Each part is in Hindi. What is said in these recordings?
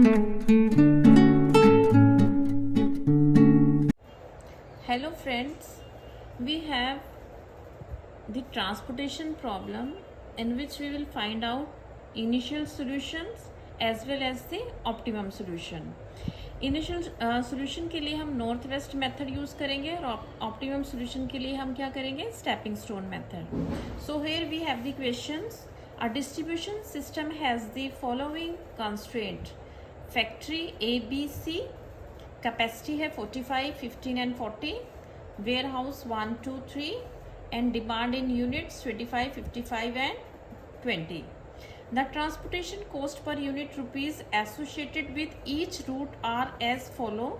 Hello friends, we have the transportation problem in which we will find out initial solutions as well as the optimum solution. Initial solution के लिए हम नॉर्थ वेस्ट मेथड यूज़ करेंगे और ऑप्टिमम सॉल्यूशन के लिए हम क्या करेंगे, stepping stone method. So here we have the questions. A distribution system has the following constraint. Factory A B C, capacity है 45, 15 and 40, warehouse 1, 2, 3 and demand in units 25, 55 and 20. The transportation cost per unit rupees associated with each route are as follow.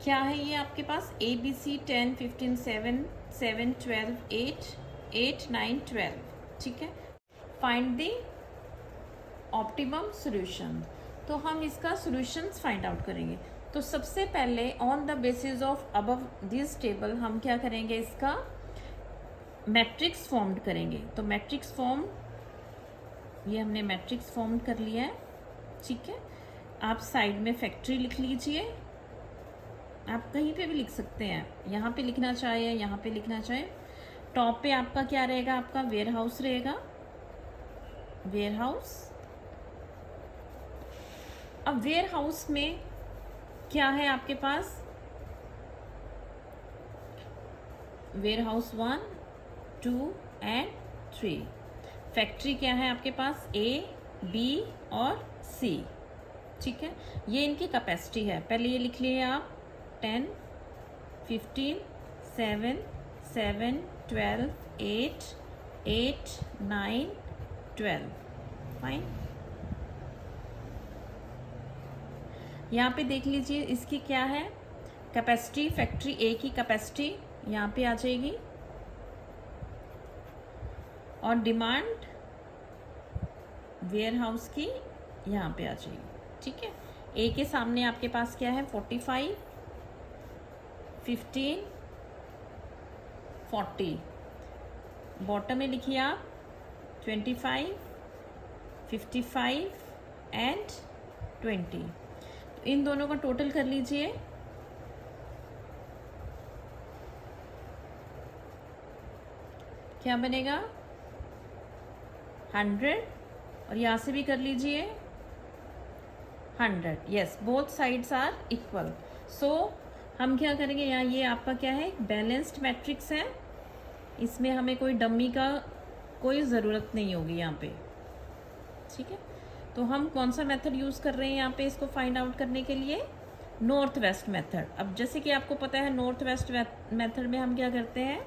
क्या है ये आपके पास, ए बी सी 10, 15, 7, 7, 12, 8, 8, 9, 12. ठीक है. Find the optimum solution. तो हम इसका सोल्यूशंस फाइंड आउट करेंगे. तो सबसे पहले on the basis of above this table हम क्या करेंगे, इसका मैट्रिक्स फॉर्म करेंगे. तो मैट्रिक्स फॉर्म, ये हमने मैट्रिक्स फॉर्म कर लिया है. ठीक है. आप साइड में फैक्ट्री लिख लीजिए. आप कहीं पे भी लिख सकते हैं, यहाँ पे लिखना चाहे, यहाँ पे लिखना चाहे. टॉप पे आपका क्या रहेगा, आपका वेयर हाउस रहेगा, वेयर हाउस. अब वेयर हाउस में क्या है आपके पास, वेयर हाउस 1, 2 एंड 3. फैक्ट्री क्या है आपके पास, ए बी और सी. ठीक है. ये इनकी कैपेसिटी है. पहले ये लिख लिए आप 10, 15, 7, 7, 12, 8, 8, 9, 12. फाइन. यहाँ पे देख लीजिए इसकी क्या है कैपेसिटी. फैक्ट्री ए की कैपेसिटी यहाँ पे आ जाएगी और डिमांड वेयर हाउस की यहाँ पे आ जाएगी. ठीक है. ए के सामने आपके पास क्या है, 45, 15, 40. बॉटम में लिखिए आप 25, 55 एंड 20. तो इन दोनों का टोटल कर लीजिए. क्या बनेगा, 100. और यहाँ से भी कर लीजिए 100. Yes, both sides are equal. So हम क्या करेंगे, यहाँ ये आपका क्या है, बैलेंस्ड मैट्रिक्स है. इसमें हमें कोई डमी का कोई ज़रूरत नहीं होगी यहाँ पे. ठीक है. तो हम कौन सा मेथड यूज़ कर रहे हैं यहाँ पे इसको फाइंड आउट करने के लिए, नॉर्थ वेस्ट मेथड. अब जैसे कि आपको पता है नॉर्थ वेस्ट मेथड में हम क्या करते हैं,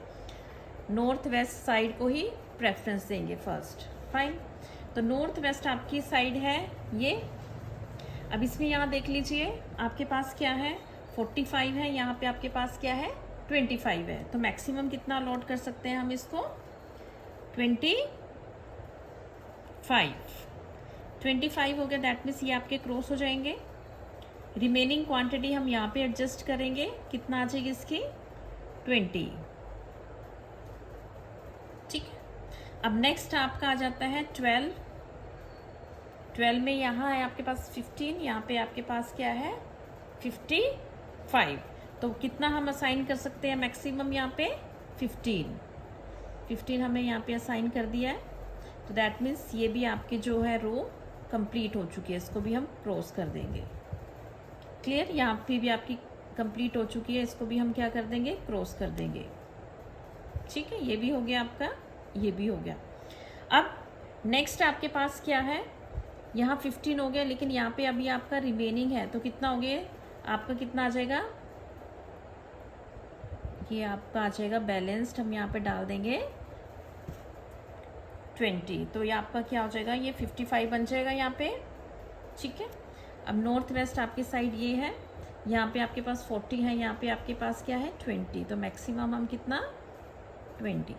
नॉर्थ वेस्ट साइड को ही प्रेफरेंस देंगे फर्स्ट. फाइन. तो नॉर्थ वेस्ट आपकी साइड है ये. अब इसमें यहाँ देख लीजिए आपके पास क्या है, 45 है, यहाँ पे आपके पास क्या है, 25 है. तो मैक्सिमम कितना अलॉट कर सकते हैं हम इसको, 25 हो गया. दैट मीन्स ये आपके क्रॉस हो जाएंगे. रिमेनिंग क्वांटिटी हम यहाँ पे एडजस्ट करेंगे. कितना आ जाएगी इसकी, 20. ठीक है. अब नेक्स्ट आपका आ जाता है 12. 12 में यहाँ है आपके पास 15, यहाँ पे आपके पास क्या है 55. तो कितना हम असाइन कर सकते हैं मैक्सिमम यहाँ पे, 15 हमने यहाँ पे असाइन कर दिया है. तो दैट मीन्स ये भी आपकी जो है रो कंप्लीट हो चुकी है. इसको भी हम क्रॉस कर देंगे. क्लियर. यहाँ पे भी आपकी कंप्लीट हो चुकी है, इसको भी हम क्या कर देंगे, क्रॉस कर देंगे. ठीक है. ये भी हो गया आपका, ये भी हो गया. अब नेक्स्ट आपके पास क्या है, यहाँ 15 हो गया, लेकिन यहाँ पे अभी आपका रिमेनिंग है. तो कितना हो गया आपका, कितना आ जाएगा, ये आपका आ जाएगा बैलेंस्ड. हम यहाँ पे डाल देंगे 20. तो ये आपका क्या हो जाएगा, ये 55 बन जाएगा यहाँ पे. ठीक है. अब नॉर्थ वेस्ट आपकी साइड ये है, यहाँ पे आपके पास 40 है, यहाँ पे आपके पास क्या है 20. तो मैक्सिमम हम कितना, 20.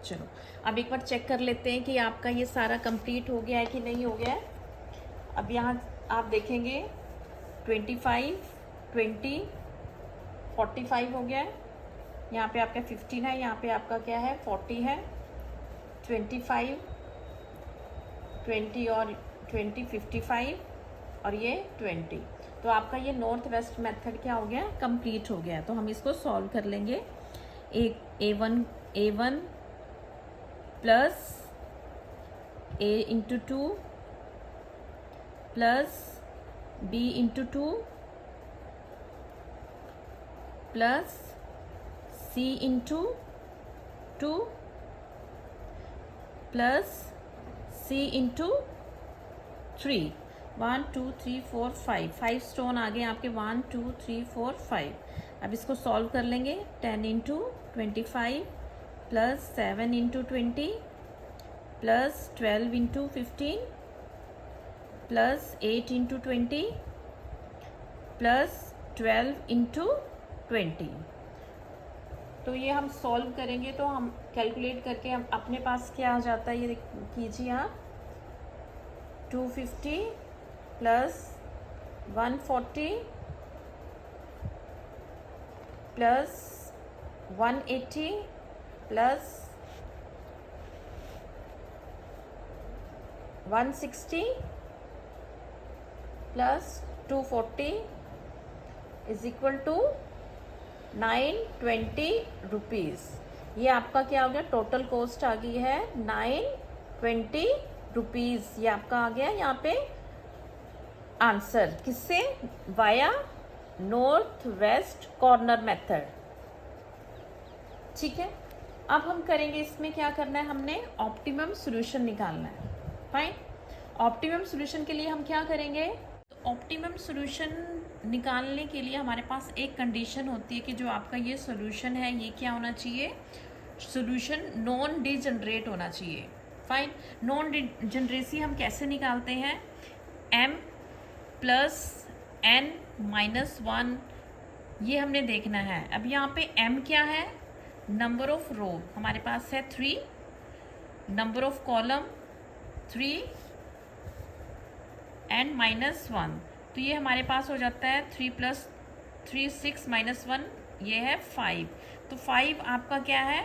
चलो अब एक बार चेक कर लेते हैं कि आपका ये सारा कंप्लीट हो गया है कि नहीं हो गया है. अब यहाँ आप देखेंगे 25, 20, 45 हो गया है. यहाँ पे आपका 15 है, यहाँ पे आपका क्या है 40 है, 25, 20 और 20 55 और ये 20। तो आपका ये नॉर्थ वेस्ट मेथड क्या हो गया, कंप्लीट हो गया। तो हम इसको सॉल्व कर लेंगे। A1 plus A into 2 plus B into 2 plus C into 2 plus C into 3। 1 2 3 4 5 stone आ गए आपके। 1 2 3 4 5। अब इसको सॉल्व कर लेंगे। 10 into 25 plus 7 into 20 plus 12 into 15 plus 8 into 20 plus 12 into 20। तो ये हम सॉल्व करेंगे तो हम कैलकुलेट करके हम अपने पास क्या आ जाता है ये कीजिए आप। 250 plus 140 plus 180 plus 160 plus 240 is equal to 920 rupees. ये आपका क्या हो गया, टोटल कॉस्ट आ गई है 920 रुपीज़। ये आपका आ गया यहाँ पे आंसर। किससे? Via north west corner method. ठीक है, अब हम करेंगे इसमें क्या करना है, हमने ऑप्टिमम सॉल्यूशन निकालना है। फाइन, ऑप्टिमम सॉल्यूशन के लिए हम क्या करेंगे, तो ऑप्टिमम सॉल्यूशन निकालने के लिए हमारे पास एक कंडीशन होती है कि जो आपका ये सॉल्यूशन है ये क्या होना चाहिए, सॉल्यूशन नॉन डिजनरेट होना चाहिए। फाइन, नॉन डिजनरेसी हम कैसे निकालते हैं, m प्लस n माइनस 1, ये हमने देखना है। अब यहाँ पे m क्या है, नंबर ऑफ रो हमारे पास है 3, number of column 3 and minus 1, तो ये हमारे पास हो जाता है 3 प्लस 3 6 माइनस 1, ये है 5। तो 5 आपका क्या है,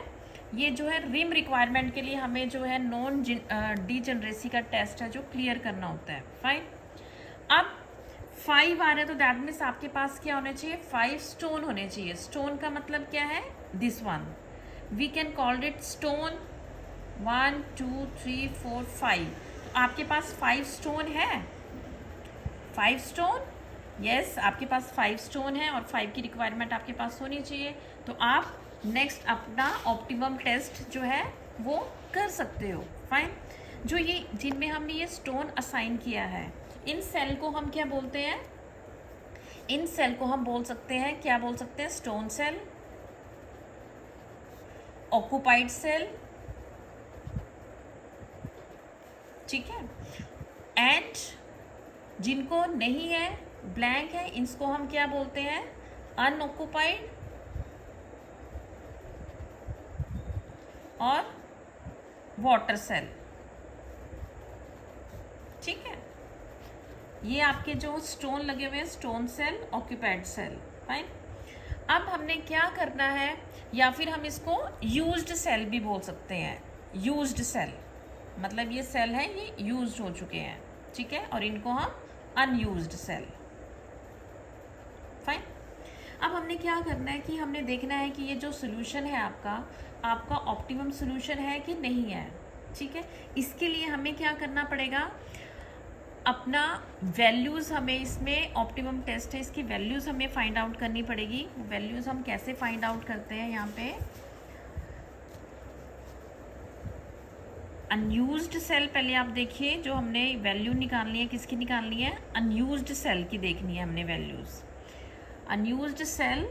ये जो है रिम रिक्वायरमेंट के लिए हमें जो है नॉन डिजनरेसी का टेस्ट है जो क्लियर करना होता है। फाइन, अब 5 आ रहा है तो दैट मीन्स आपके पास क्या होने चाहिए, 5 स्टोन होने चाहिए। स्टोन का मतलब क्या है, this one, we can called it stone 1 2 3 4 5। तो आपके पास 5 स्टोन है, 5 स्टोन, यस आपके पास 5 स्टोन है और 5 की रिक्वायरमेंट आपके पास होनी चाहिए। तो आप नेक्स्ट अपना ऑप्टिमम टेस्ट जो है वो कर सकते हो। फाइन, जो ये जिनमें हमने ये स्टोन असाइन किया है, इन सेल को हम क्या बोलते हैं, इन सेल को हम बोल सकते हैं, क्या बोल सकते हैं, स्टोन सेल, ऑक्यूपाइड सेल, ठीक है। एंड जिनको नहीं है, ब्लैंक है, इसको हम क्या बोलते हैं, अनऑक्यूपाइड और वाटर सेल। ठीक है, ये आपके जो स्टोन लगे हुए हैं, stone cell, occupied cell. Fine, अब हमने क्या करना है, या फिर हम इसको यूज्ड सेल भी बोल सकते हैं। यूज्ड सेल मतलब ये सेल है, ये यूज्ड हो चुके हैं, ठीक है, और इनको हम अनयूज्ड सेल। फाइन, अब हमने क्या करना है कि हमने देखना है कि ये जो सोल्यूशन है आपका ऑप्टिमम सोल्यूशन है कि नहीं है। ठीक है, इसके लिए हमें क्या करना पड़ेगा, अपना वैल्यूज़, हमें इसमें ऑप्टिमम टेस्ट है, इसकी वैल्यूज़ हमें फाइंड आउट करनी पड़ेगी। वैल्यूज़ हम कैसे फाइंड आउट करते हैं, यहाँ पे अनयूज्ड सेल, पहले आप देखिए जो हमने वैल्यू निकालनी है, किसकी निकालनी है, अनयूज्ड सेल की देखनी है हमने वैल्यूज़। अनयूज्ड सेल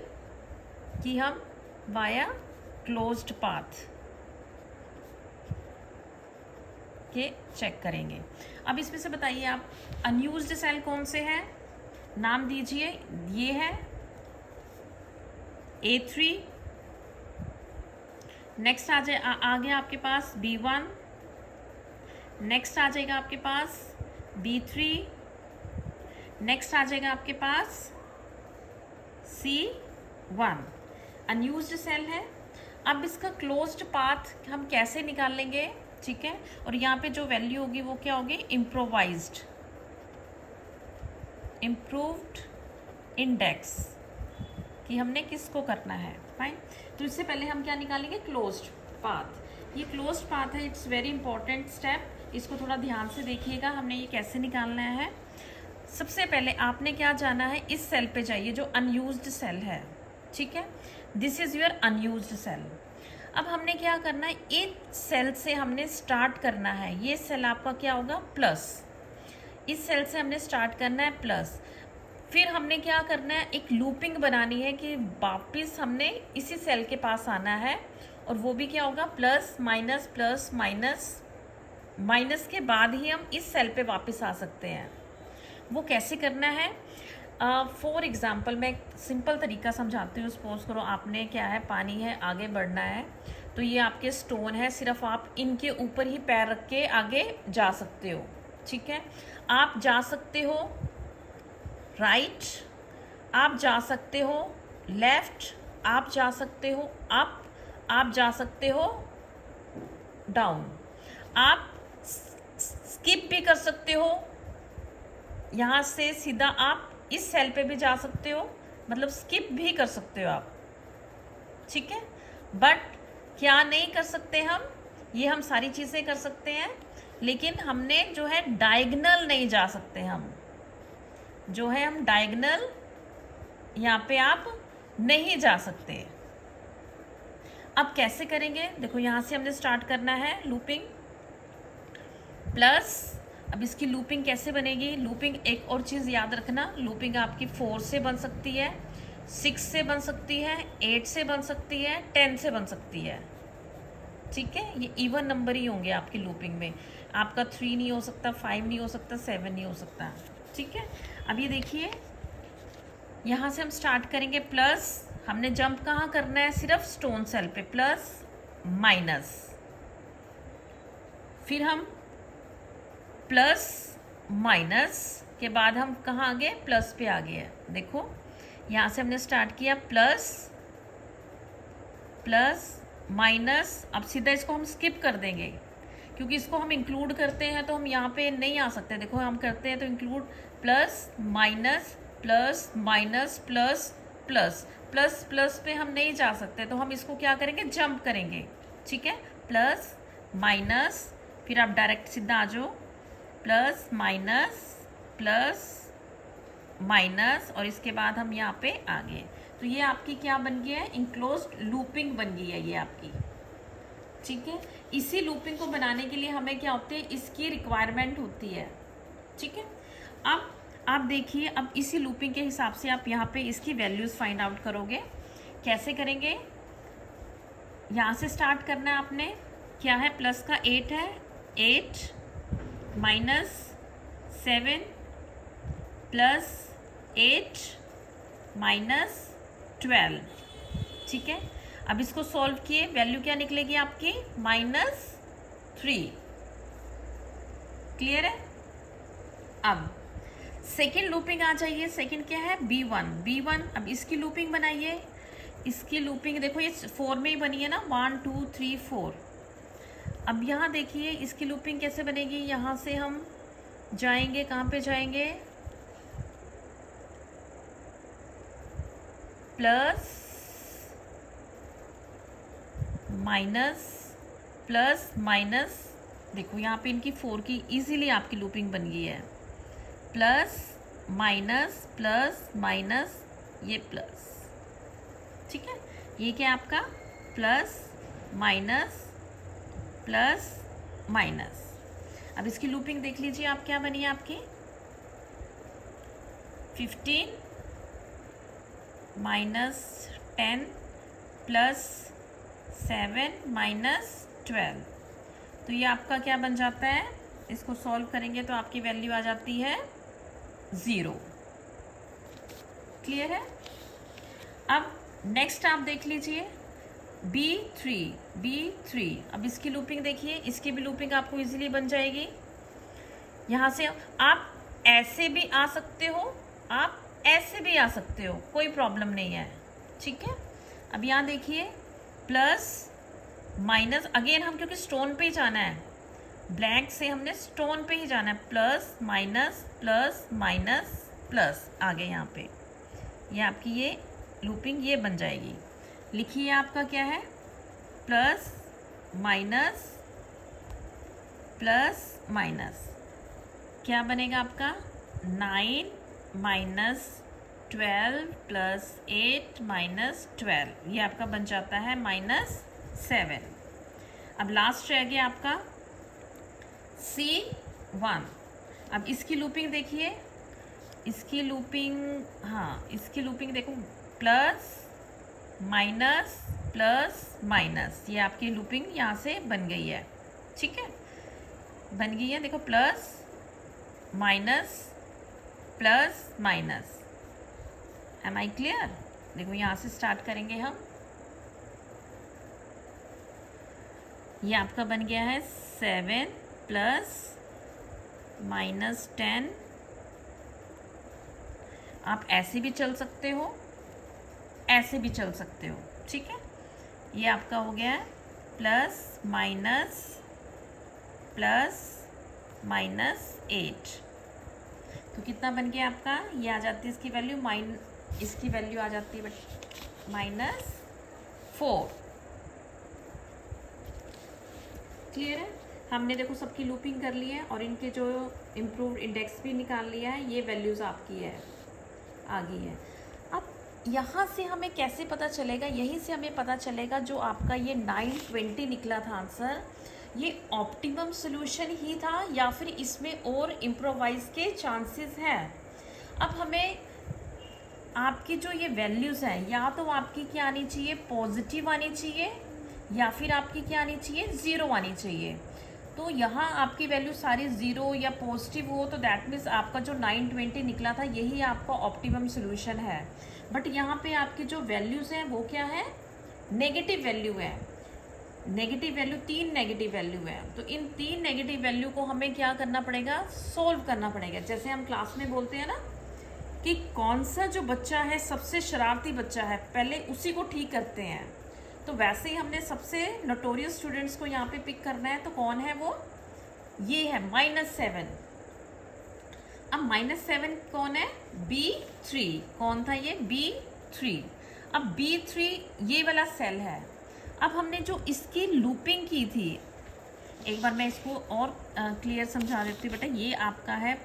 की हम वाया क्लोज्ड पाथ के चेक करेंगे। अब इसमें से बताइए आप, अनयूज्ड सेल कौन से हैं, नाम दीजिए। ये है A3, नेक्स्ट आ गया आपके पास B1, नेक्स्ट आ जाएगा आपके पास B3, नेक्स्ट आ जाएगा आपके पास C1। अनयूज्ड सेल है। अब इसका क्लोज्ड पाथ हम कैसे निकाल लेंगे, ठीक है। और यहाँ पे जो वैल्यू होगी वो क्या होगी, इम्प्रूव्ड इंडेक्स, कि हमने किसको करना है, फाइन। तो इससे पहले हम क्या निकालेंगे, क्लोज्ड पाथ। ये क्लोज्ड पाथ है, इट्स वेरी इंपॉर्टेंट स्टेप, इसको थोड़ा ध्यान से देखिएगा हमने ये कैसे निकालना है। सबसे पहले आपने क्या जाना है, इस सेल पे जाइए जो अनयूज्ड सेल है, ठीक है, this is your unused cell. अब हमने क्या करना है, इस सेल से हमने स्टार्ट करना है, ये सेल आपका क्या होगा, प्लस, इस सेल से हमने स्टार्ट करना है प्लस। फिर हमने क्या करना है, एक लूपिंग बनानी है कि वापस हमने इसी सेल के पास आना है, और वो भी क्या होगा, प्लस माइनस माइनस के बाद ही हम इस सेल पे वापस आ सकते हैं। वो कैसे करना है, फॉर एग्जाम्पल मैं एक सिंपल तरीका समझाती हूँ। सपोज करो आपने क्या है, पानी है, आगे बढ़ना है, तो ये आपके स्टोन है, सिर्फ आप इनके ऊपर ही पैर रख के आगे जा सकते हो, ठीक है। आप जा सकते हो राइट, आप जा सकते हो लेफ्ट, आप जा सकते हो अप, आप जा सकते हो डाउन, आप स्किप भी कर सकते हो, यहाँ से सीधा आप इस सेल पे भी जा सकते हो, मतलब स्किप भी कर सकते हो आप, ठीक है। बट क्या नहीं कर सकते हम, ये हम सारी चीज़ें कर सकते हैं, लेकिन हमने जो है डायगनल नहीं जा सकते, हम जो है हम डायगनल यहाँ पे आप नहीं जा सकते। अब कैसे करेंगे, देखो यहाँ से हमने स्टार्ट करना है लूपिंग प्लस। अब इसकी लूपिंग कैसे बनेगी, लूपिंग एक और चीज़ याद रखना, लूपिंग आपकी 4 से बन सकती है, 6 से बन सकती है, 8 से बन सकती है, 10 से बन सकती है, ठीक है। ये इवन नंबर ही होंगे आपकी लूपिंग में, आपका 3 नहीं हो सकता, 5 नहीं हो सकता, 7 नहीं हो सकता, ठीक है। अब ये देखिए, यहाँ से हम स्टार्ट करेंगे प्लस, हमने जंप कहाँ करना है, सिर्फ स्टोन सेल पे, प्लस माइनस, फिर हम प्लस माइनस के बाद हम कहाँ आ गए, प्लस पे आ गए। देखो यहाँ से हमने स्टार्ट किया प्लस माइनस, अब सीधा इसको हम स्किप कर देंगे, क्योंकि इसको हम इंक्लूड करते हैं तो हम यहाँ पे नहीं आ सकते। देखो हम करते हैं तो include, plus minus plus minus plus plus plus plus पे हम नहीं जा सकते, तो हम इसको क्या करेंगे, जंप करेंगे, ठीक है। प्लस माइनस, फिर आप डायरेक्ट सीधा आ जाओ, प्लस माइनस और इसके बाद हम यहाँ पे आ गए। तो ये आपकी क्या बन गया है, इंक्लोज्ड लूपिंग बन गई है ये आपकी, ठीक है। इसी लूपिंग को बनाने के लिए हमें क्या होती है, इसकी रिक्वायरमेंट होती है, ठीक है। अब आप देखिए, अब इसी लूपिंग के हिसाब से आप यहाँ पे इसकी वैल्यूज फाइंड आउट करोगे। कैसे करेंगे, यहाँ से स्टार्ट करना है आपने, क्या है, प्लस का 8 है, 8 माइनस 7 प्लस 8 माइनस 12, ठीक है। अब इसको सॉल्व किए, वैल्यू क्या निकलेगी आपकी, -3, क्लियर है। अब सेकेंड लूपिंग आ जाइए, सेकेंड क्या है, B1। अब इसकी लूपिंग बनाइए, इसकी लूपिंग देखो ये 4 में ही बनी है ना, 1 2 3 4। अब यहाँ देखिए इसकी लूपिंग कैसे बनेगी, यहाँ से हम जाएंगे, कहाँ पे जाएंगे, प्लस माइनस प्लस माइनस, देखो यहाँ पे इनकी 4 की इजीली आपकी लूपिंग बन गई है, प्लस माइनस ये प्लस, ठीक है। ये क्या है आपका, प्लस माइनस। अब इसकी लूपिंग देख लीजिए आप, क्या बनी है आपकी, 15 -10 प्लस 7 -12। तो ये आपका क्या बन जाता है, इसको सॉल्व करेंगे तो आपकी वैल्यू आ जाती है 0, क्लियर है। अब नेक्स्ट आप देख लीजिए B3। अब इसकी लूपिंग देखिए, इसकी भी लूपिंग आपको इजीली बन जाएगी। यहाँ से आप ऐसे भी आ सकते हो, आप ऐसे भी आ सकते हो, कोई प्रॉब्लम नहीं है, ठीक है। अब यहाँ देखिए प्लस माइनस, अगेन हम क्योंकि स्टोन पे ही जाना है ब्लैक से हमने स्टोन पे ही जाना है, plus minus plus minus plus आगे यहाँ पे ये आपकी ये लूपिंग ये बन जाएगी। लिखिए आपका क्या है, प्लस माइनस प्लस माइनस क्या बनेगा आपका 9 माइनस 12 प्लस 8 माइनस 12, ये आपका बन जाता है -7। अब लास्ट रह गया आपका C1। अब इसकी लूपिंग देखिए, इसकी लूपिंग, हाँ इसकी लूपिंग देखो, प्लस माइनस प्लस माइनस, ये आपकी लूपिंग यहाँ से बन गई है। ठीक है, बन गई है, देखो plus minus plus minus. Am I clear? देखो यहाँ से स्टार्ट करेंगे हम, ये आपका बन गया है 7 प्लस -10। आप ऐसे भी चल सकते हो, ऐसे भी चल सकते हो। ठीक है, ये आपका हो गया है प्लस माइनस प्लस -8। तो कितना बन गया आपका, ये आ जाती है इसकी वैल्यू इसकी वैल्यू आ जाती है -4। क्लियर है? हमने देखो सबकी लूपिंग कर ली है और इनके जो इम्प्रूव्ड इंडेक्स भी निकाल लिया है, ये वैल्यूज़ आपकी है आ गई है। अब यहाँ से हमें कैसे पता चलेगा, यहीं से हमें पता चलेगा जो आपका ये 920 निकला था आंसर, ये ऑप्टिमम सोल्यूशन ही था या फिर इसमें और इम्प्रोवाइज के चांसेस हैं। अब हमें आपकी जो ये वैल्यूज़ हैं, या तो आपकी क्या आनी चाहिए, पॉजिटिव आनी चाहिए, या फिर आपकी क्या आनी चाहिए, 0 आनी चाहिए। तो यहाँ आपकी वैल्यू सारी 0 या पॉजिटिव हो तो दैट मीन्स आपका जो 920 निकला था यही आपका ऑप्टिमम सोल्यूशन है। बट यहाँ पे आपकी जो वैल्यूज़ हैं वो क्या है, नेगेटिव वैल्यू है। नेगेटिव वैल्यू 3 नेगेटिव वैल्यू है, तो इन 3 नेगेटिव वैल्यू को हमें क्या करना पड़ेगा, सोल्व करना पड़ेगा। जैसे हम क्लास में बोलते हैं ना कि कौन सा जो बच्चा है सबसे शरारती बच्चा है, पहले उसी को ठीक करते हैं। तो वैसे ही हमने सबसे नोटोरियस स्टूडेंट्स को यहाँ पे पिक करना है, तो कौन है वो, ये है -7। अब -7 कौन है, B3। कौन था ये, B3। अब B3 ये वाला सेल है। अब हमने जो इसकी लूपिंग की थी, एक बार मैं इसको और क्लियर समझा देती हूँ बेटा। ये आपका है,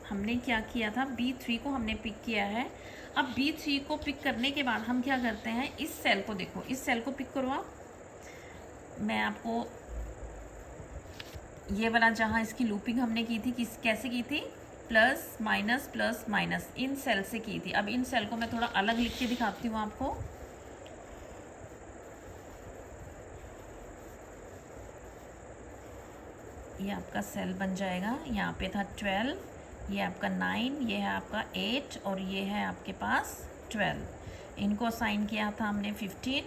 हमने क्या किया था, B3 को हमने पिक किया है। अब B3 को पिक करने के बाद हम क्या करते हैं, इस सेल को देखो, इस सेल को पिक करो आप। मैं आपको ये वाला जहाँ इसकी लूपिंग हमने की थी, कैसे की थी, प्लस माइनस इन सेल से की थी। अब इन सेल को मैं थोड़ा अलग लिख के दिखाती हूँ आपको। ये आपका सेल बन जाएगा, यहाँ पे था 12, ये आपका 9, ये है आपका 8 और ये है आपके पास 12। इनको असाइन किया था हमने 15,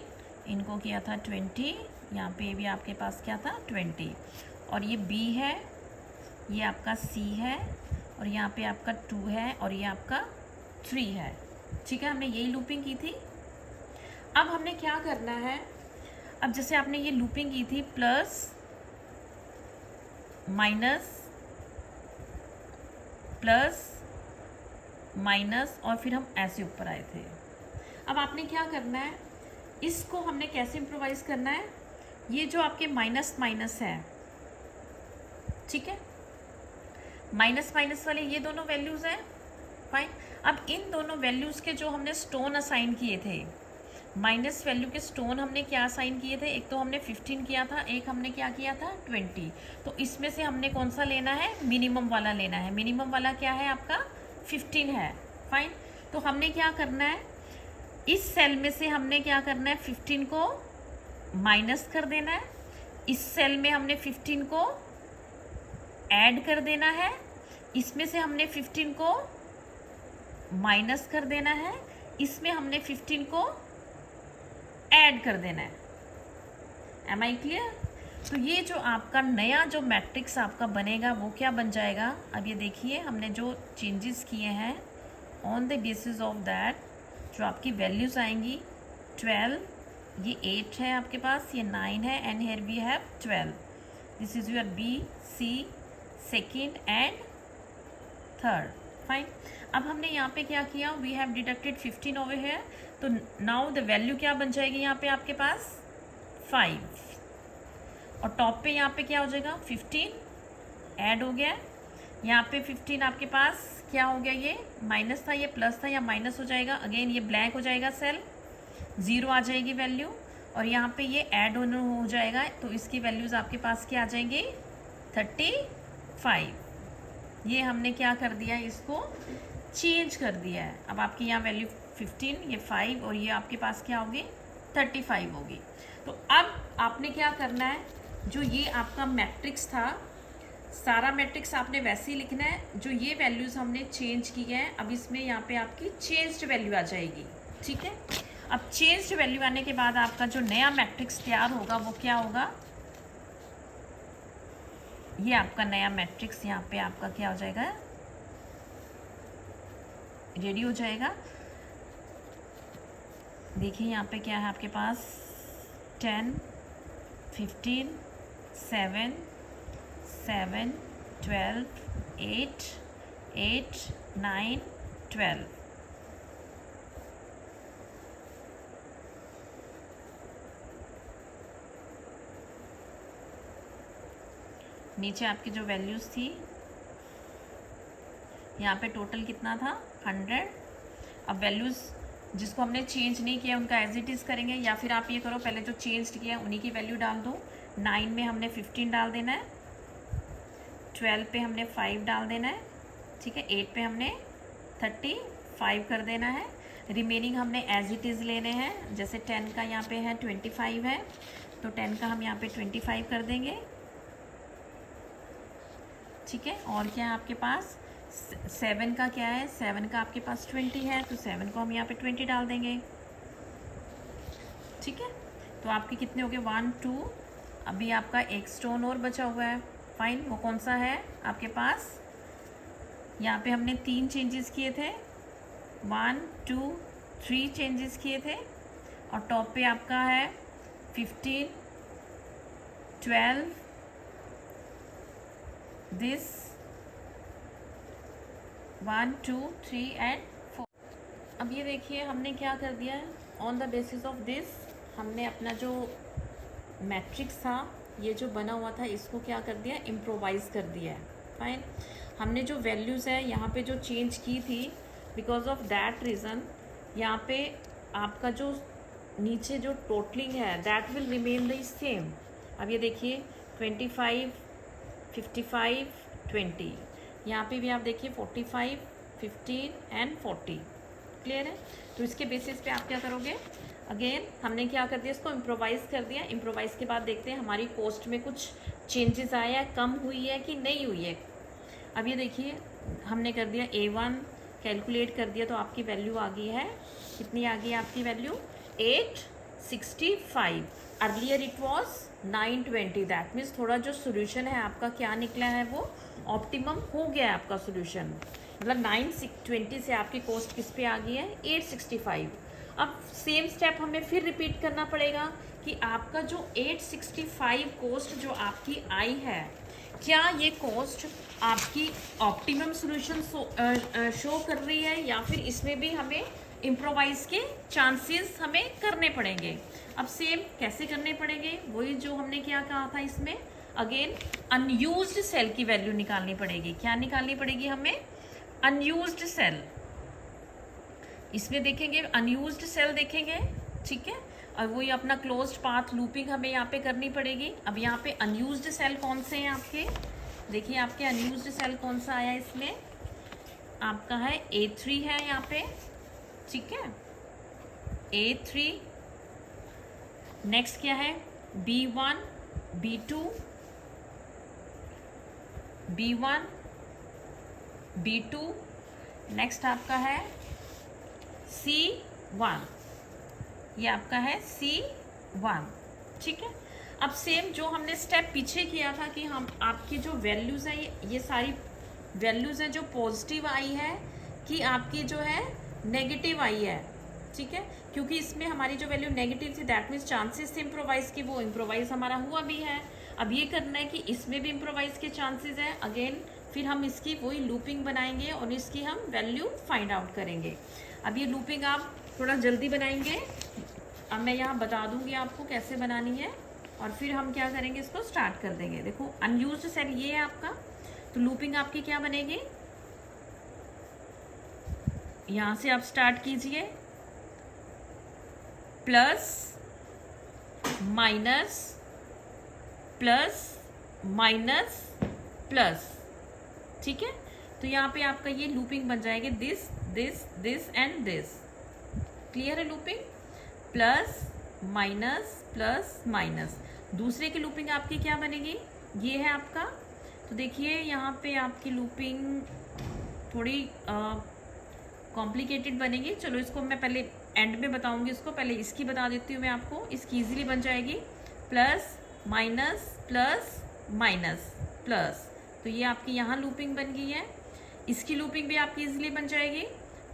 इनको किया था 20, यहाँ पे भी आपके पास क्या था 20। और ये B है, ये आपका C है, और यहाँ पे आपका 2 है, और ये आपका 3 है। ठीक है, हमने यही लूपिंग की थी। अब हमने क्या करना है, अब जैसे आपने ये लूपिंग की थी प्लस माइनस प्लस माइनस, और फिर हम ऐसे ऊपर आए थे। अब आपने क्या करना है, इसको हमने कैसे इम्प्रोवाइज करना है, ये जो आपके माइनस माइनस है, ठीक है, माइनस माइनस वाले ये दोनों वैल्यूज़ हैं, फाइन। अब इन दोनों वैल्यूज़ के जो हमने स्टोन असाइन किए थे, माइनस वैल्यू के स्टोन हमने क्या असाइन किए थे, एक तो हमने 15 किया था, एक हमने क्या किया था 20। तो इसमें से हमने कौन सा लेना है, मिनिमम वाला लेना है। मिनिमम वाला क्या है आपका 15 है, फाइन। तो हमने क्या करना है, इस सेल में से हमने क्या करना है, 15 को माइनस कर देना है, इस सेल में हमने 15 को ऐड कर देना है, इसमें से हमने 15 को माइनस कर देना है, इसमें हमने 15 को ऐड कर देना है। Am I clear? तो ये जो आपका नया जो मैट्रिक्स आपका बनेगा वो क्या बन जाएगा, अब ये देखिए हमने जो चेंजेस किए हैं, on the basis of that जो आपकी वैल्यूज आएंगी 12, ये 8 है आपके पास, ये 9 है, and here we have 12। This is your B C, second and third. Fine. अब हमने यहाँ पे क्या किया, we have deducted 15 over here, तो नाउ द वैल्यू क्या बन जाएगी यहाँ पे आपके पास 5, और टॉप पे यहाँ पे क्या हो जाएगा 15 ऐड हो गया। यहाँ पे 15 आपके पास क्या हो गया, ये माइनस था, ये प्लस था, या माइनस हो जाएगा, अगेन ये ब्लैंक हो जाएगा सेल, 0 आ जाएगी वैल्यू, और यहाँ पे ये ऐड हो जाएगा, तो इसकी वैल्यूज़ आपके पास क्या आ जाएंगी 35। ये हमने क्या कर दिया है, इसको चेंज कर दिया है। अब आपकी यहाँ वैल्यू 15, ये 5, और ये आपके पास क्या होगी 35 होगी। तो अब आपने क्या करना है, जो ये आपका मैट्रिक्स था, सारा मैट्रिक्स आपने वैसे ही लिखना है, जो ये वैल्यूज़ हमने चेंज की है, अब इसमें यहाँ पे आपकी चेंज्ड वैल्यू आ जाएगी। ठीक है, अब चेंज्ड वैल्यू आने के बाद आपका जो नया मैट्रिक्स तैयार होगा वो क्या होगा, ये आपका नया मैट्रिक्स यहाँ पे आपका क्या हो जाएगा, रेडी हो जाएगा। देखिए यहाँ पे क्या है आपके पास 10, 15, 7, 7, 12, 8, 8, 9, 12। नीचे आपकी जो वैल्यूज़ थी, यहाँ पे टोटल कितना था 100। अब वैल्यूज़ जिसको हमने चेंज नहीं किया उनका एज इट इज़ करेंगे, या फिर आप ये करो पहले जो चेंज किया उन्हीं की वैल्यू डाल दो। 9 में हमने 15 डाल देना है, 12 पे हमने 5 डाल देना है, ठीक है, 8 पे हमने 35 कर देना है, रिमेनिंग हमने एज इट इज़ लेने हैं। जैसे 10 का यहाँ पे है 25 है, तो 10 का हम यहाँ पे 25 कर देंगे, ठीक है। और क्या है आपके पास 7 का क्या है, 7 का आपके पास 20 है, तो 7 को हम यहाँ पे 20 डाल देंगे, ठीक है। तो आपके कितने हो गए 1, 2, अभी आपका एक स्टोन और बचा हुआ है। फाइन, वो कौन सा है आपके पास, यहाँ पे हमने 3 चेंजेस किए थे, 1, 2, 3 चेंजेस किए थे, और टॉप पे आपका है 15, 12, दिस 1, 2, 3 एंड 4। अब ये देखिए हमने क्या कर दिया है, on the basis of this हमने अपना जो मैट्रिक्स था, ये जो बना हुआ था, इसको क्या कर दिया, इम्प्रोवाइज़ कर दिया है। फाइन, हमने जो वैल्यूज़ है यहाँ पे जो चेंज की थी, बिकॉज ऑफ दैट रीज़न यहाँ पे आपका जो नीचे जो टोटलिंग है that will remain the same. अब ये देखिए 25, 55, 20, यहाँ पे भी आप देखिए 45, 15 एंड 40। क्लियर है, तो इसके बेसिस पे आप क्या करोगे, अगेन हमने क्या कर दिया, इसको इम्प्रोवाइज़ कर दिया। इम्प्रोवाइज़ के बाद देखते हैं हमारी कॉस्ट में कुछ चेंजेस आया है, कम हुई है कि नहीं हुई है। अब ये देखिए हमने कर दिया A1 कैलकुलेट कर दिया, तो आपकी वैल्यू आ गई है, कितनी आ गई आपकी value 865। Earlier it was 920, that means थोड़ा जो सोल्यूशन है आपका क्या निकला है, वो ऑप्टिमम हो गया है आपका सोल्यूशन। मतलब 920 से आपकी कॉस्ट किस पे आ गई है 865। अब सेम स्टेप हमें फिर रिपीट करना पड़ेगा कि आपका जो 865 कॉस्ट जो आपकी आई है, क्या ये कॉस्ट आपकी ऑप्टिमम सोल्यूशन शो कर रही है, या फिर इसमें भी हमें इम्प्रोवाइज के चांसेस हमें करने पड़ेंगे। अब सेम कैसे करने पड़ेंगे, वही जो हमने क्या कहा था, इसमें अगेन अनयूज्ड सेल की वैल्यू निकालनी पड़ेगी। क्या निकालनी पड़ेगी हमें, अनयूज्ड सेल। इसमें देखेंगे अनयूज्ड सेल देखेंगे, ठीक है, और वही अपना क्लोज्ड पाथ लूपिंग हमें यहाँ पे करनी पड़ेगी। अब यहाँ पे अनयूज्ड सेल कौन से हैं आपके, देखिए आपके अनयूज्ड सेल कौन सा आया, इसमें आपका है A3 है यहाँ पे, ठीक है, A3। नेक्स्ट क्या है B1, B2, B1, B2। Next आपका है C1, ये आपका है C1, ठीक है। अब सेम जो हमने स्टेप पीछे किया था कि हम आपकी जो वैल्यूज़ है, ये सारी वैल्यूज़ हैं जो पॉजिटिव आई है कि आपकी जो है नेगेटिव आई है, ठीक है, क्योंकि इसमें हमारी जो वैल्यू नेगेटिव थी दैट मीन्स चांसेस थे इम्प्रोवाइज़ की, वो इम्प्रोवाइज़ हमारा हुआ भी है। अब ये करना है कि इसमें भी इम्प्रोवाइज के चांसेस हैं अगेन, फिर हम इसकी वही लूपिंग बनाएंगे और इसकी हम वैल्यू फाइंड आउट करेंगे। अब ये लूपिंग आप थोड़ा जल्दी बनाएंगे, अब मैं यहाँ बता दूंगी आपको कैसे बनानी है और फिर हम क्या करेंगे, इसको स्टार्ट कर देंगे। देखो अनयूज्ड सेल ये है आपका, तो लूपिंग आपकी क्या बनेगी, यहाँ से आप स्टार्ट कीजिए, plus minus plus minus plus, ठीक है। तो यहाँ पे आपका ये लूपिंग बन जाएगी this this this and this, clear है लूपिंग, प्लस माइनस। दूसरे की लूपिंग आपकी क्या बनेगी, ये है आपका। तो देखिए यहाँ पे आपकी लूपिंग थोड़ी कॉम्प्लिकेटेड बनेगी, चलो इसको मैं पहले एंड में बताऊंगी, इसको पहले इसकी बता देती हूँ मैं आपको, इसकी इजीली बन जाएगी plus minus plus minus plus. तो ये आपकी यहाँ लूपिंग बन गई है, इसकी लूपिंग भी आपकी इजीली बन जाएगी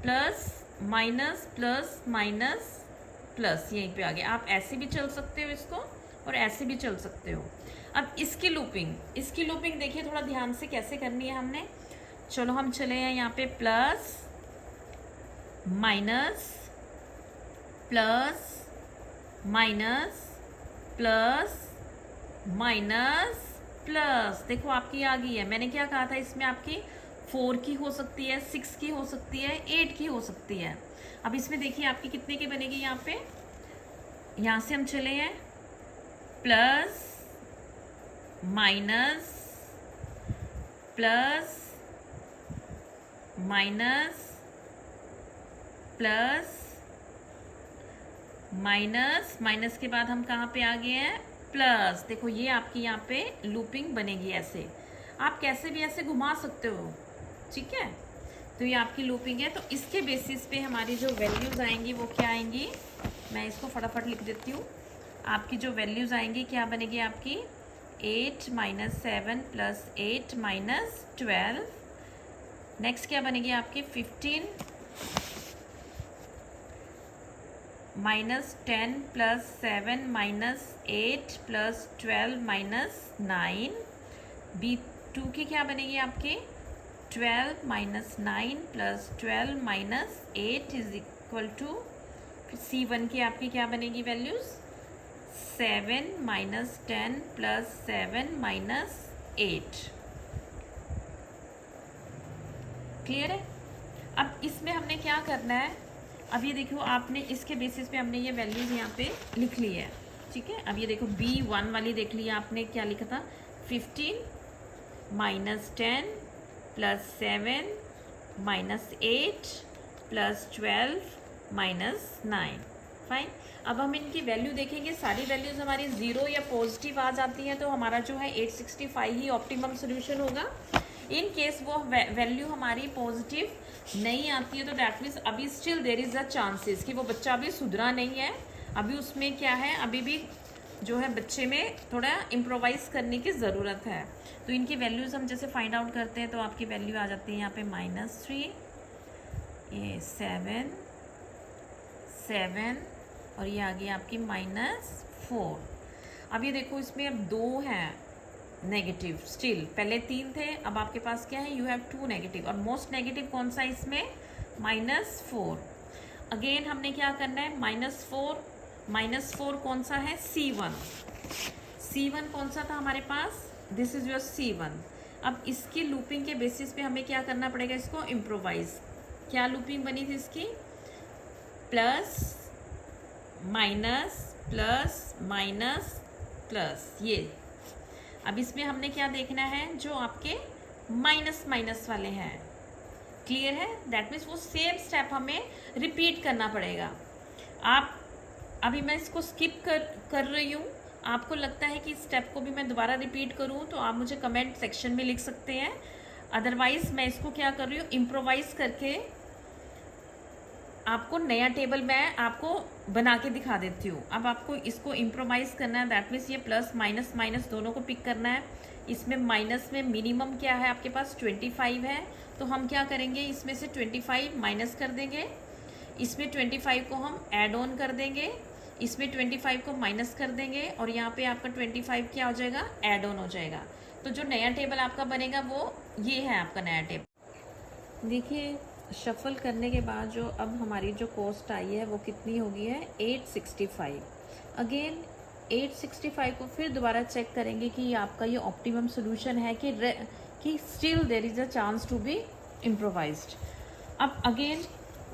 plus minus plus minus plus, यहीं पे आ गया। आप ऐसे भी चल सकते हो इसको और ऐसे भी चल सकते हो। अब इसकी लूपिंग देखिए थोड़ा ध्यान से कैसे करनी है हमने, चलो हम चले हैं यहाँ पे plus minus plus minus plus minus plus, देखो आपकी आ गई है। मैंने क्या कहा था, इसमें आपकी 4 की हो सकती है, 6 की हो सकती है, 8 की हो सकती है। अब इसमें देखिए आपकी कितने की बनेगी, यहाँ पे यहाँ से हम चले हैं plus minus plus minus plus minus के बाद हम कहाँ पे आ गए हैं, प्लस। देखो ये आपकी यहाँ पे लूपिंग बनेगी ऐसे, आप कैसे भी ऐसे घुमा सकते हो, ठीक है। तो ये आपकी लूपिंग है। तो इसके बेसिस पे हमारी जो वैल्यूज आएंगी वो क्या आएंगी, मैं इसको फटाफट लिख देती हूँ। आपकी जो वैल्यूज आएंगी क्या बनेगी आपकी, 8 - 7 + 8 - 12। नेक्स्ट क्या बनेगी आपकी 15 - 10 + 7 - 8 + 12 - 9। B2 की क्या बनेगी आपकी 12 - 9 + 12 - 8 = C1 की आपकी क्या बनेगी वैल्यूज 7 - 10 + 7 - 8। क्लियर है। अब इसमें हमने क्या करना है, अब ये देखो आपने इसके बेसिस पे हमने ये वैल्यूज यहाँ पे लिख ली है, ठीक है। अब ये देखो B1 वाली देख लिया आपने, क्या लिखा था 15 - 10 + 7 - 8 + 12 - 9। फाइन। अब हम इनकी वैल्यू देखेंगे, सारी वैल्यूज हमारी 0 या पॉजिटिव आ जाती हैं तो हमारा जो है 865 ही ऑप्टिमम सोल्यूशन होगा। इन केस वो वैल्यू हमारी पॉजिटिव नहीं आती है तो दैट मीन्स अभी still there is a chances कि वो बच्चा अभी सुधरा नहीं है, अभी उसमें क्या है, अभी भी जो है बच्चे में थोड़ा इम्प्रोवाइज करने की ज़रूरत है। तो इनकी वैल्यूज़ हम जैसे फाइंड आउट करते हैं तो आपकी वैल्यू आ जाती है यहाँ पे -3, ये 7 और ये आ गई आपकी -4। अब ये देखो इसमें अब 2 हैं नेगेटिव स्टिल, पहले 3 थे, अब आपके पास क्या है, यू हैव 2 नेगेटिव। और मोस्ट नेगेटिव कौन सा इसमें -4। अगेन हमने क्या करना है -4 कौन सा है C1 कौन सा था हमारे पास, दिस इज योर C1। अब इसकी लूपिंग के बेसिस पे हमें क्या करना पड़ेगा, इसको इम्प्रोवाइज। क्या लूपिंग बनी थी इसकी plus minus plus minus plus, ये। अब इसमें हमने क्या देखना है, जो आपके माइनस वाले हैं, क्लियर है। दैट मीन्स वो सेम स्टेप हमें रिपीट करना पड़ेगा। आप अभी मैं इसको स्किप कर रही हूँ, आपको लगता है कि इस स्टेप को भी मैं दोबारा रिपीट करूँ तो आप मुझे कमेंट सेक्शन में लिख सकते हैं। अदरवाइज मैं इसको क्या कर रही हूँ, इम्प्रोवाइज करके आपको नया टेबल मैं आपको बना के दिखा देती हूँ। अब आपको इसको इम्प्रोवाइज करना है, दैट मीन्स ये प्लस माइनस दोनों को पिक करना है। इसमें माइनस में मिनिमम क्या है आपके पास 25 है, तो हम क्या करेंगे, इसमें से 25 माइनस कर देंगे, इसमें 25 को हम ऐड ऑन कर देंगे, इसमें 25 को माइनस कर देंगे और यहाँ पे आपका 25 क्या हो जाएगा, ऐड ऑन हो जाएगा। तो जो नया टेबल आपका बनेगा वो ये है आपका नया टेबल। देखिए शफल करने के बाद जो अब हमारी जो कॉस्ट आई है वो कितनी हो गई है, 865। अगेन 865 को फिर दोबारा चेक करेंगे कि आपका ये ऑप्टिमम सोल्यूशन है कि still there is a chance to be improvised. अब अगेन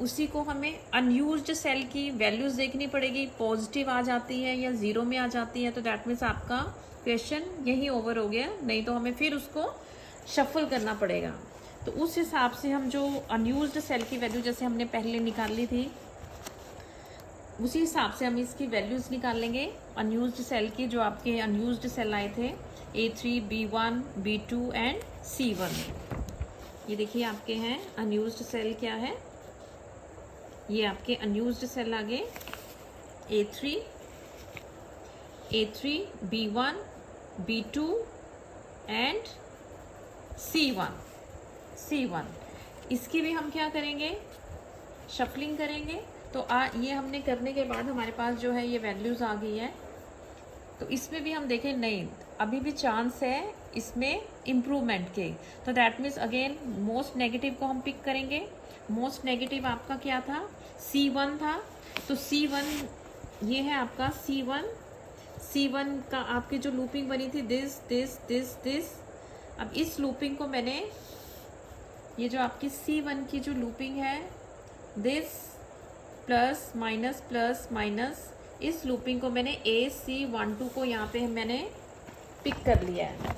उसी को हमें अनयूज्ड सेल की वैल्यूज़ देखनी पड़ेगी, पॉजिटिव आ जाती है या ज़ीरो में आ जाती है तो दैट मीन्स आपका क्वेश्चन यही ओवर हो गया, नहीं तो हमें फिर उसको शफल करना पड़ेगा। तो उस हिसाब से हम जो अनयूज्ड सेल की वैल्यू जैसे हमने पहले निकाली थी उसी हिसाब से हम इसकी वैल्यूज़ निकाल लेंगे अनयूज्ड सेल की। जो आपके अनयूज्ड सेल आए थे A3, B1, B2 and C1, ये देखिए आपके हैं अनयूज्ड सेल क्या है, ये आपके अनयूज्ड सेल आ गए A3, B1, B2 and C1। इसकी भी हम क्या करेंगे, शफलिंग करेंगे। तो ये हमने करने के बाद हमारे पास जो है ये वैल्यूज़ आ गई है। तो इसमें भी हम देखें नहीं, अभी भी चांस है इसमें इम्प्रूवमेंट के। तो that means again most negative को हम पिक करेंगे। मोस्ट नेगेटिव आपका क्या था, C1 था। तो C1 ये है आपका C1 का आपकी जो लूपिंग बनी थी दिस। अब इस लूपिंग को मैंने, ये जो आपकी C1 की जो लूपिंग है दिस प्लस माइनस, इस लूपिंग को मैंने AC12 को यहाँ पे मैंने पिक कर लिया है।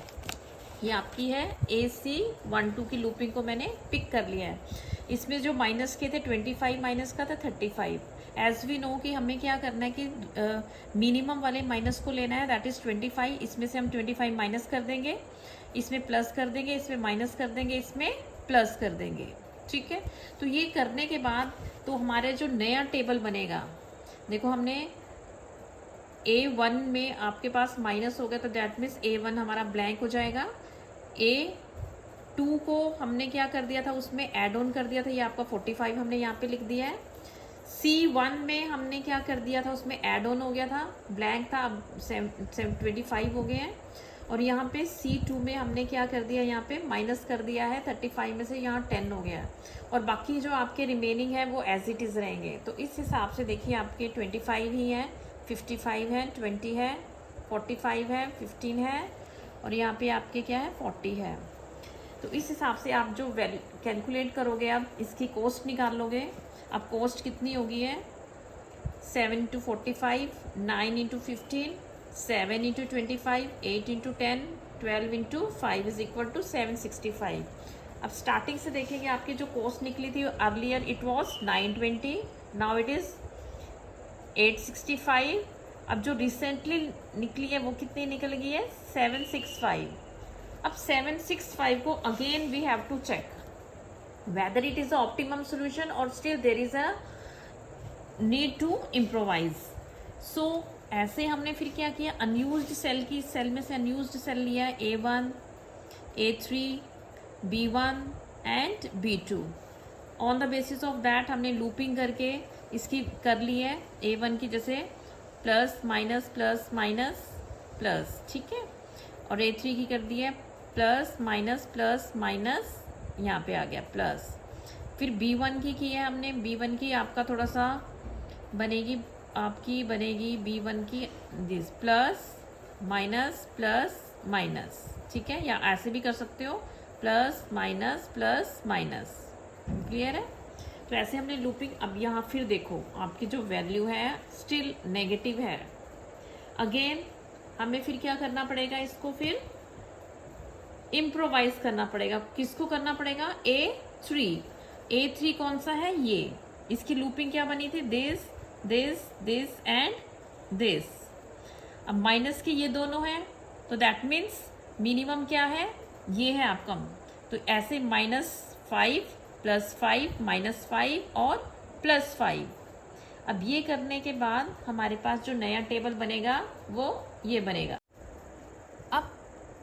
ये आपकी है AC12 की लूपिंग को मैंने पिक कर लिया है। इसमें जो माइनस के थे 25 माइनस का था 35। एज वी नो कि हमें क्या करना है कि मिनिमम वाले माइनस को लेना है, दैट इज़ 25। इसमें से हम 25 माइनस कर देंगे, इसमें प्लस कर देंगे, इसमें माइनस कर देंगे, इसमें प्लस कर देंगे। ठीक है, तो ये करने के बाद तो हमारे जो नया टेबल बनेगा, देखो हमने A1 में आपके पास माइनस हो गया तो दैट मीन्स A1 हमारा ब्लैंक हो जाएगा। A2 को हमने क्या कर दिया था, उसमें ऐड ऑन कर दिया था, ये आपका 45 हमने यहाँ पे लिख दिया है। C1 में हमने क्या कर दिया था, उसमें ऐड ऑन हो गया था, ब्लैंक था, अब 25 हो गए हैं। और यहाँ पे C2 में हमने क्या कर दिया, यहाँ पे माइनस कर दिया है 35 में से, यहाँ 10 हो गया है। और बाकी जो आपके रिमेनिंग है वो एज इट इज़ रहेंगे। तो इस हिसाब से देखिए आपके 25 ही हैं, 55 है, 20 है, 45 है, 15 है और यहाँ पे आपके क्या है 40 है। तो इस हिसाब से आप जो वैल्यू कैलकुलेट करोगे, आप इसकी कॉस्ट निकाल लोगे। अब कॉस्ट कितनी होगी है, 7 × 45, 9 × 15, 7 × 25, 8 × 10, 12 × 5 इज इक्वल टू 765। अब स्टार्टिंग से देखेंगे आपकी जो कॉस्ट निकली थी earlier it was 920, now it is 865। अब जो रिसेंटली निकली है वो कितनी निकल गई है, 765। अब 765 को again we have to check whether it is a optimum solution or still there is a need to improvise. So ऐसे हमने फिर क्या किया, अनयूज्ड सेल की, सेल में से अनयूज्ड सेल लिया A1, A3, B1 and B2। On the basis of that हमने लूपिंग करके इसकी कर ली है A1 की, जैसे plus minus plus minus plus, ठीक है। और A3 की कर दी है प्लस माइनस, यहाँ पे आ गया प्लस। फिर B1 की है हमने, B1 की आपका थोड़ा सा बनेगी, आपकी बनेगी B1 की दिस प्लस माइनस, ठीक है, या ऐसे भी कर सकते हो प्लस माइनस। क्लियर है। तो ऐसे हमने लूपिंग। अब यहाँ फिर देखो आपकी जो वैल्यू है स्टिल नेगेटिव है। अगेन हमें फिर क्या करना पड़ेगा, इसको फिर इम्प्रोवाइज करना पड़ेगा। किसको करना पड़ेगा, A3 कौन सा है, ये, इसकी लूपिंग क्या बनी थी, दिस एंड दिस। अब माइनस के ये दोनों हैं तो दैट मीन्स मिनिमम क्या है, ये है आपका। तो ऐसे -5 +5 -5 और +5। अब ये करने के बाद हमारे पास जो नया टेबल बनेगा वो ये बनेगा। अब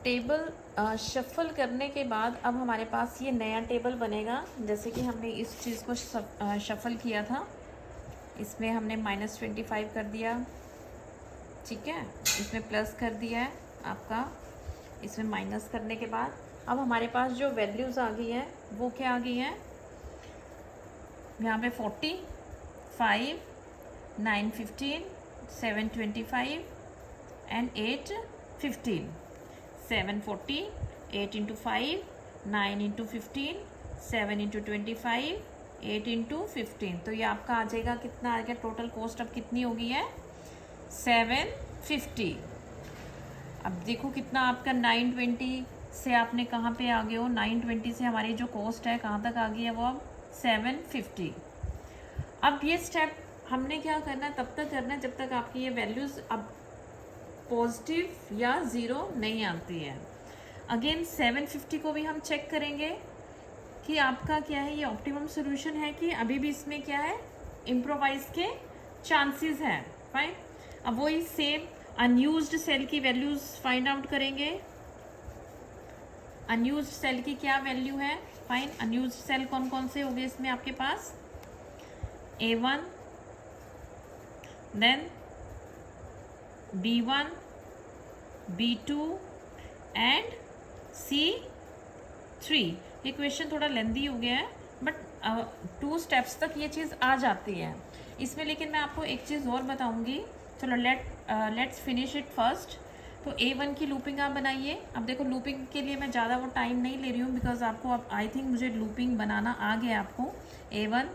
टेबल शफल करने के बाद अब हमारे पास ये नया टेबल बनेगा। जैसे कि हमने इस चीज़ को शफल किया था, इसमें हमने -25 कर दिया, ठीक है, इसमें प्लस कर दिया है आपका, इसमें माइनस करने के बाद अब हमारे पास जो वैल्यूज़ आ गई है वो क्या आ गई है, यहाँ पे 40, 5, 9, 15, 7, 25 and 8, 15, 7, 40, 8 into 5, 9 into 15, 7 into 25, 8 into 15, तो ये आपका आ जाएगा कितना आ गया, टोटल कॉस्ट अब कितनी हो गई है 750। अब देखो कितना आपका 920 से आपने कहाँ पे आ गए हो, 920 से हमारी जो कॉस्ट है कहाँ तक आ गई है वो अब 750। अब ये स्टेप हमने क्या करना है, तब तक करना है जब तक आपकी ये वैल्यूज़ अब पॉजिटिव या ज़ीरो नहीं आती है। अगेन 750 को भी हम चेक करेंगे कि आपका क्या है, ये ऑप्टिमम सोल्यूशन है कि अभी भी इसमें क्या है, इम्प्रोवाइज के चांसेस हैं, फाइन। अब वही सेम अनयूज्ड सेल की वैल्यूज फाइंड आउट करेंगे। अनयूज्ड सेल की क्या वैल्यू है, फाइन। अनयूज्ड सेल कौन कौन से हो गए इसमें आपके पास, A1, then B1, B2 and C3। ये क्वेश्चन थोड़ा लेंदी हो गया है बट 2 स्टेप्स तक ये चीज़ आ जाती है इसमें। लेकिन मैं आपको एक चीज़ और बताऊंगी, चलो लेट्स फिनिश इट फर्स्ट। तो A1 की लूपिंग आप बनाइए। अब देखो लूपिंग के लिए मैं ज़्यादा वो टाइम नहीं ले रही हूँ बिकॉज आपको अब आई थिंक मुझे लूपिंग बनाना आ गया आपको। A1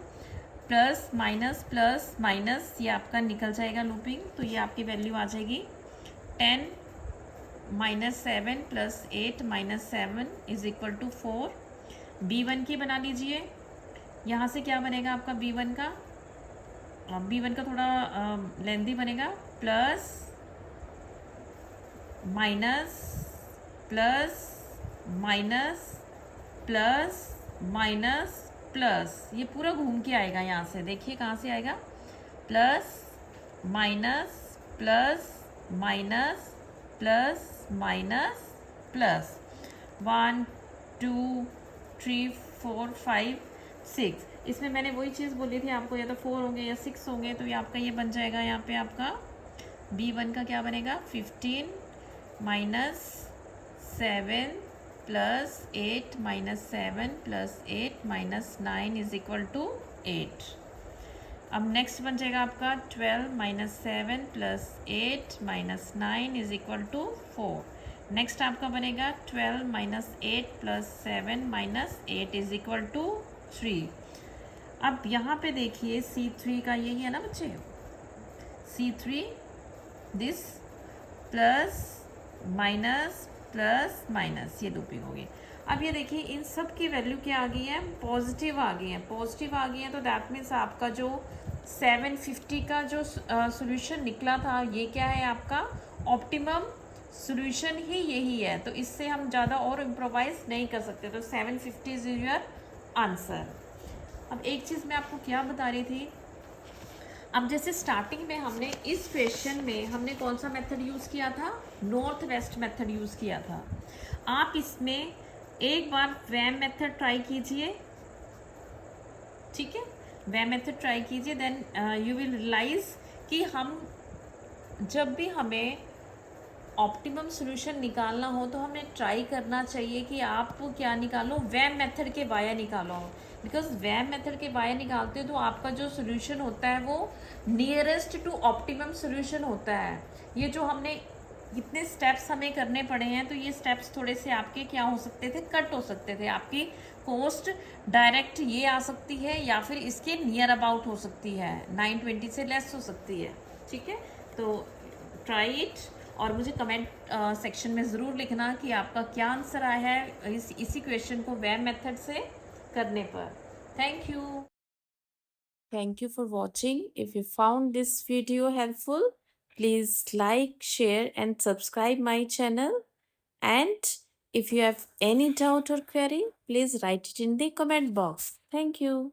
प्लस माइनस ये आपका निकल जाएगा लूपिंग, तो ये आपकी वैल्यू आ जाएगी 10 -7 + 8 - 7 = 4। B1 की बना लीजिए। यहाँ से क्या बनेगा आपका B1 का, B1 का थोड़ा लेंदी बनेगा, plus minus plus minus plus minus plus, ये पूरा घूम के आएगा यहाँ से, देखिए कहाँ से आएगा, plus minus plus minus plus minus plus, 1 2 3 4 5 6। इसमें मैंने वही चीज़ बोली थी आपको, या तो 4 होंगे या 6 होंगे, तो ये आपका ये बन जाएगा यहाँ पे आपका B1 का क्या बनेगा, 15 -7 + 8 - 7 + 8 - 9 = 8। अब नेक्स्ट बन जाएगा आपका 12 - 7 + 8 - 9 = 4। नेक्स्ट आपका बनेगा 12 - 8 + 7 - 8 = 3। अब यहाँ पे देखिए C3 का यही है ना बच्चे, C3 दिस प्लस माइनस ये लूपिंग होगी। अब ये देखिए इन सब की वैल्यू क्या आ गई है, पॉजिटिव आ गई है। पॉजिटिव आ गई है तो दैट मीन्स आपका जो 750 का जो सॉल्यूशन निकला था ये क्या है, आपका ऑप्टिमम सॉल्यूशन ही यही है। तो इससे हम ज़्यादा और इम्प्रोवाइज नहीं कर सकते, तो 750 इज योर आंसर। अब एक चीज़ मैं आपको क्या बता रही थी, अब जैसे स्टार्टिंग में हमने इस क्वेश्चन में हमने कौन सा मेथड यूज़ किया था, नॉर्थ वेस्ट मेथड यूज़ किया था। आप इसमें एक बार वैम मेथड ट्राई कीजिए, ठीक है, वैम मेथड ट्राई कीजिए, देन यू विल रियलाइज कि हम जब भी हमें ऑप्टिमम सॉल्यूशन निकालना हो तो हमें ट्राई करना चाहिए कि आप क्या निकालो, वैम मेथड के वाया निकालो। बिकॉज वैम मेथड के वाया निकालते हो तो आपका जो सॉल्यूशन होता है वो नियरेस्ट टू ऑप्टिमम सॉल्यूशन होता है। ये जो हमने इतने स्टेप्स हमें करने पड़े हैं तो ये स्टेप्स थोड़े से आपके क्या हो सकते थे, कट हो सकते थे। आपकी कॉस्ट डायरेक्ट ये आ सकती है या फिर इसके नियर अबाउट हो सकती है, 920 से लेस हो सकती है, ठीक है। तो ट्राई इट और मुझे कमेंट सेक्शन में ज़रूर लिखना कि आपका क्या आंसर आया है इसी क्वेश्चन को वैम मेथड से करने पर। Thank you. Thank you for watching. If you found this video helpful, please like, share and subscribe my channel. And if you have any doubt or query, please write it in the comment box. Thank you.